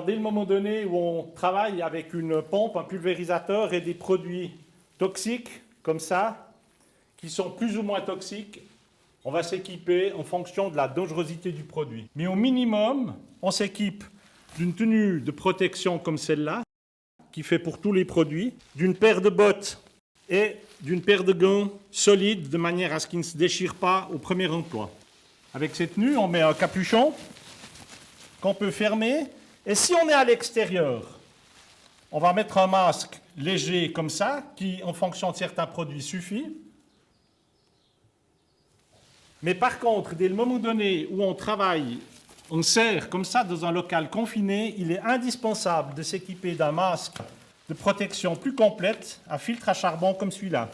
Alors, dès le moment donné où on travaille avec une pompe, un pulvérisateur et des produits toxiques, comme ça, qui sont plus ou moins toxiques, on va s'équiper en fonction de la dangerosité du produit. Mais au minimum, on s'équipe d'une tenue de protection comme celle-là, qui fait pour tous les produits, d'une paire de bottes et d'une paire de gants solides, de manière à ce qu'ils ne se déchirent pas au premier emploi. Avec cette tenue, on met un capuchon qu'on peut fermer. Et si on est à l'extérieur, on va mettre un masque léger comme ça, qui, en fonction de certains produits, suffit. Mais par contre, dès le moment donné où on travaille, on sert comme ça dans un local confiné, il est indispensable de s'équiper d'un masque de protection plus complète, à filtre à charbon comme celui-là.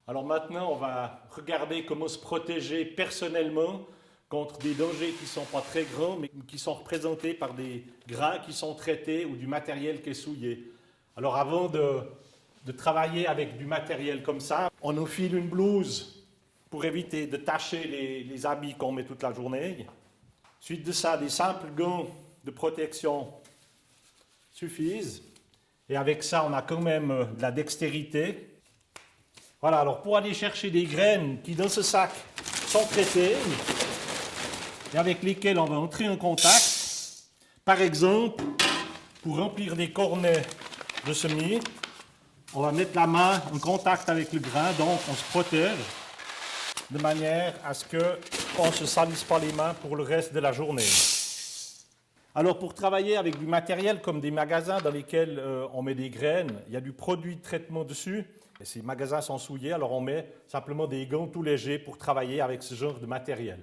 Alors maintenant, on va regarder comment se protéger personnellement contre des dangers qui ne sont pas très grands, mais qui sont représentés par des grains qui sont traités ou du matériel qui est souillé. Alors avant de travailler avec du matériel comme ça, on enfile une blouse pour éviter de tacher les habits qu'on met toute la journée. Suite de ça, des simples gants de protection suffisent. Et avec ça, on a quand même de la dextérité. Voilà, alors pour aller chercher des graines qui, dans ce sac, sont traitées et avec lesquelles on va entrer en contact, par exemple, pour remplir des cornets de semis, on va mettre la main en contact avec le grain, donc on se protège de manière à ce qu'on ne se salisse pas les mains pour le reste de la journée. Alors pour travailler avec du matériel comme des magasins dans lesquels on met des graines, il y a du produit de traitement dessus. Et ces magasins sont souillés, alors on met simplement des gants tout légers pour travailler avec ce genre de matériel.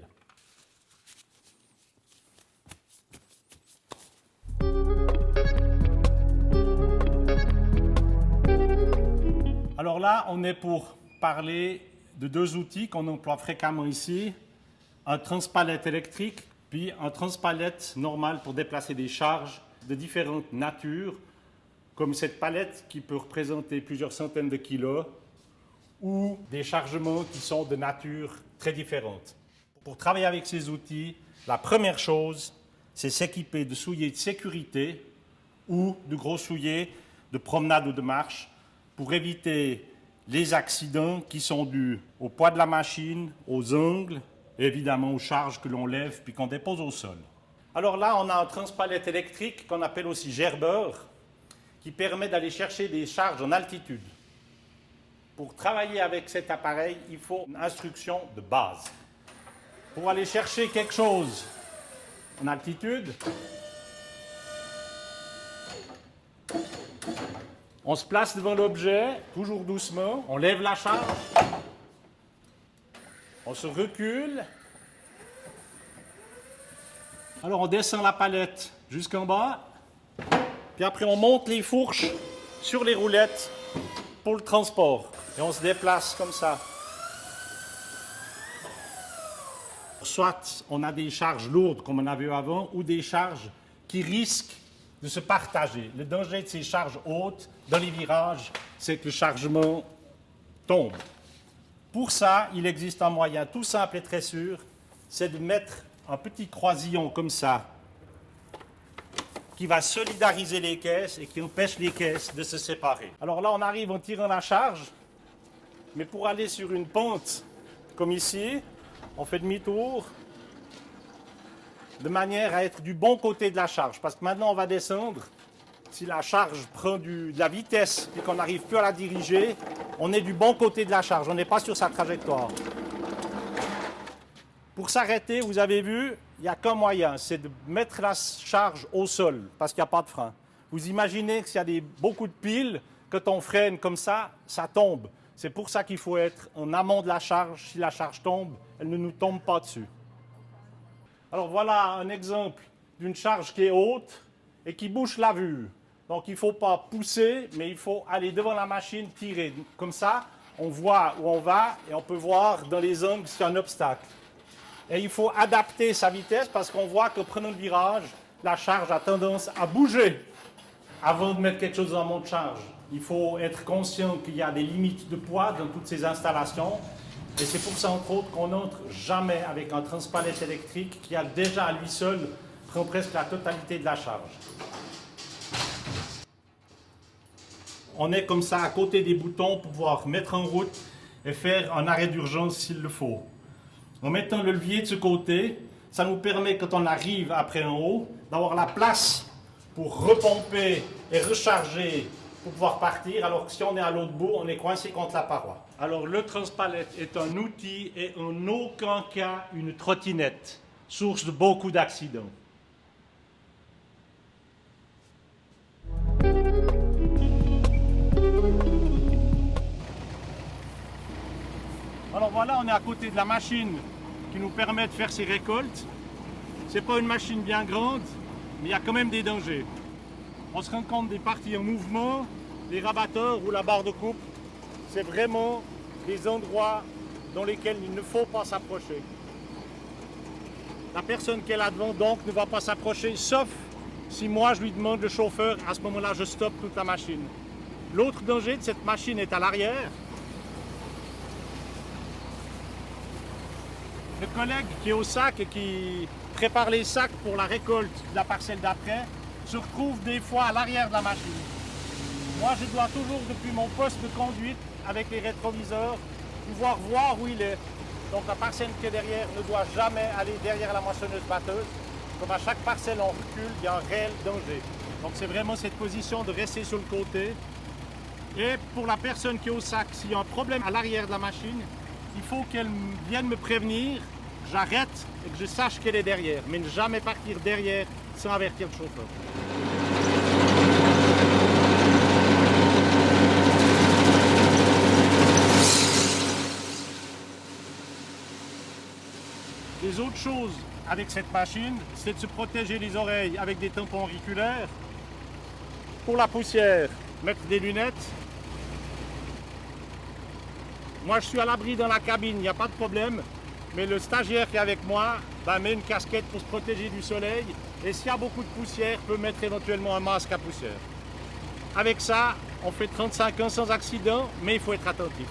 Alors là, on est pour parler de deux outils qu'on emploie fréquemment ici, un transpalette électrique, puis un transpalette normal pour déplacer des charges de différentes natures, comme cette palette qui peut représenter plusieurs centaines de kilos, ou des chargements qui sont de nature très différente. Pour travailler avec ces outils, la première chose, c'est s'équiper de souliers de sécurité ou de gros souliers de promenade ou de marche pour éviter les accidents qui sont dus au poids de la machine, aux angles, et évidemment aux charges que l'on lève puis qu'on dépose au sol. Alors là, on a un transpalette électrique qu'on appelle aussi gerbeur, qui permet d'aller chercher des charges en altitude. Pour travailler avec cet appareil, il faut une instruction de base. Pour aller chercher quelque chose en altitude, on se place devant l'objet, toujours doucement, on lève la charge, on se recule, alors on descend la palette jusqu'en bas, puis après on monte les fourches sur les roulettes pour le transport. Et on se déplace comme ça. Soit on a des charges lourdes comme on a vu avant, ou des charges qui risquent de se partager. Le danger de ces charges hautes dans les virages, c'est que le chargement tombe. Pour ça, il existe un moyen tout simple et très sûr, c'est de mettre un petit croisillon comme ça, qui va solidariser les caisses et qui empêche les caisses de se séparer. Alors là, on arrive en tirant la charge, mais pour aller sur une pente, comme ici, on fait demi-tour, de manière à être du bon côté de la charge. Parce que maintenant, on va descendre. Si la charge prend de la vitesse et qu'on n'arrive plus à la diriger, on est du bon côté de la charge, on n'est pas sur sa trajectoire. Pour s'arrêter, vous avez vu, il n'y a qu'un moyen, c'est de mettre la charge au sol, parce qu'il n'y a pas de frein. Vous imaginez que s'il y a beaucoup de piles, quand on freine comme ça, ça tombe. C'est pour ça qu'il faut être en amont de la charge. Si la charge tombe, elle ne nous tombe pas dessus. Alors voilà un exemple d'une charge qui est haute et qui bouche la vue. Donc il ne faut pas pousser, mais il faut aller devant la machine, tirer. Comme ça, on voit où on va et on peut voir dans les angles s'il y a un obstacle. Et il faut adapter sa vitesse parce qu'on voit qu'en prenant le virage, la charge a tendance à bouger avant de mettre quelque chose en mode charge. il faut être conscient qu'il y a des limites de poids dans toutes ces installations. Et c'est pour ça, entre autres, qu'on n'entre jamais avec un transpalette électrique qui a déjà à lui seul prend presque la totalité de la charge. On est comme ça à côté des boutons pour pouvoir mettre en route et faire un arrêt d'urgence s'il le faut. En mettant le levier de ce côté, ça nous permet, quand on arrive après en haut, d'avoir la place pour repomper et recharger pour pouvoir partir, alors que si on est à l'autre bout, on est coincé contre la paroi. Alors le transpalette est un outil et en aucun cas une trottinette, source de beaucoup d'accidents. Alors voilà, on est à côté de la machine qui nous permet de faire ces récoltes. C'est pas une machine bien grande, mais il y a quand même des dangers. On se rend compte des parties en mouvement, les rabatteurs ou la barre de coupe. C'est vraiment des endroits dans lesquels il ne faut pas s'approcher. La personne qui est là-devant donc ne va pas s'approcher, sauf si moi je lui demande le chauffeur, à ce moment-là je stoppe toute la machine. L'autre danger de cette machine est à l'arrière. Le collègue qui est au sac et qui prépare les sacs pour la récolte de la parcelle d'après se retrouve des fois à l'arrière de la machine. Moi, je dois toujours, depuis mon poste de conduite, avec les rétroviseurs, pouvoir voir où il est. Donc la parcelle qui est derrière ne doit jamais aller derrière la moissonneuse-batteuse. Comme à chaque parcelle on recule, il y a un réel danger. Donc c'est vraiment cette position de rester sur le côté. Et pour la personne qui est au sac, s'il y a un problème à l'arrière de la machine, il faut qu'elle vienne me prévenir, j'arrête et que je sache qu'elle est derrière, mais ne jamais partir derrière sans avertir le chauffeur. Les autres choses avec cette machine, c'est de se protéger les oreilles avec des tampons auriculaires. Pour la poussière, mettre des lunettes. Moi, je suis à l'abri dans la cabine, il n'y a pas de problème. Mais le stagiaire qui est avec moi met une casquette pour se protéger du soleil. Et s'il y a beaucoup de poussière, peut mettre éventuellement un masque à poussière. Avec ça, on fait 35 ans sans accident, mais il faut être attentif.